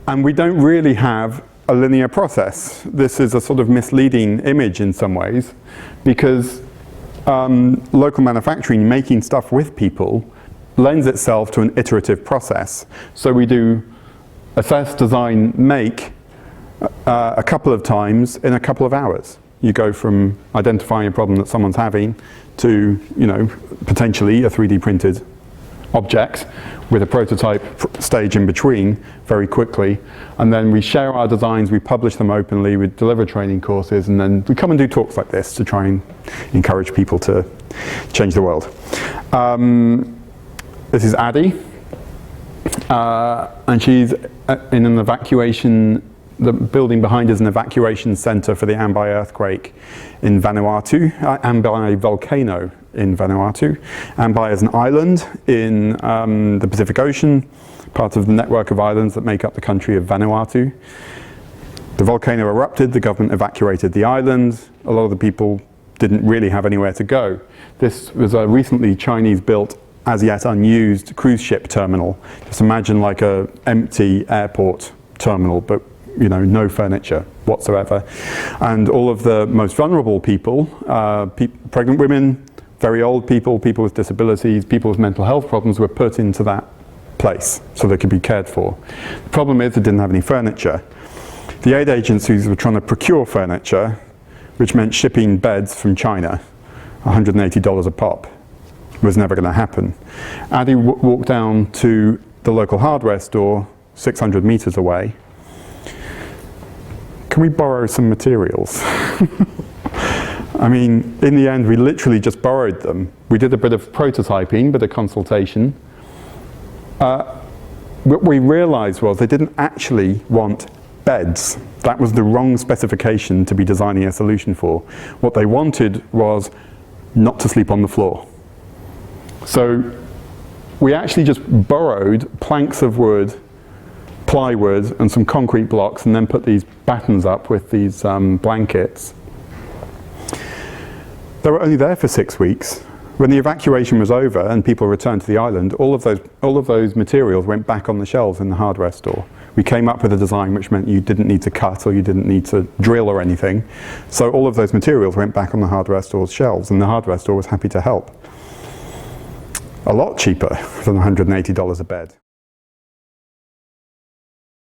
And we don't really have a linear process. This is a sort of misleading image in some ways, because local manufacturing, making stuff with people, lends itself to an iterative process. So we do assess, design, make a couple of times in a couple of hours. You go from identifying a problem that someone's having to, potentially a 3D printed object with a prototype stage in between very quickly. And then we share our designs, we publish them openly, we deliver training courses, and then we come and do talks like this to try and encourage people to change the world. This is Addie, and she's in an evacuation. The building behind is an evacuation center for the Ambai earthquake in Vanuatu, Ambai volcano in Vanuatu. Ambai is an island in the Pacific Ocean, part of the network of islands that make up the country of Vanuatu. The volcano erupted, the government evacuated the island. A lot of the people didn't really have anywhere to go. This was a recently Chinese-built, as yet unused cruise ship terminal. Just imagine like an empty airport terminal, but no furniture whatsoever. And all of the most vulnerable people, pregnant women, very old people, people with disabilities, people with mental health problems were put into that place so they could be cared for. The problem is it didn't have any furniture. The aid agencies were trying to procure furniture, which meant shipping beds from China, $180 a pop. It was never going to happen. Addie walked down to the local hardware store 600 meters away. Can we borrow some materials? I mean, in the end, we literally just borrowed them. We did a bit of prototyping, bit of consultation. What we realized was they didn't actually want beds. That was the wrong specification to be designing a solution for. What they wanted was not to sleep on the floor. So we actually just borrowed planks of wood, plywood and some concrete blocks, and then put these battens up with these blankets. They were only there for 6 weeks. When the evacuation was over and people returned to the island, all of those materials went back on the shelves in the hardware store. We came up with a design which meant you didn't need to cut or you didn't need to drill or anything. So all of those materials went back on the hardware store's shelves, and the hardware store was happy to help. A lot cheaper than $180 a bed.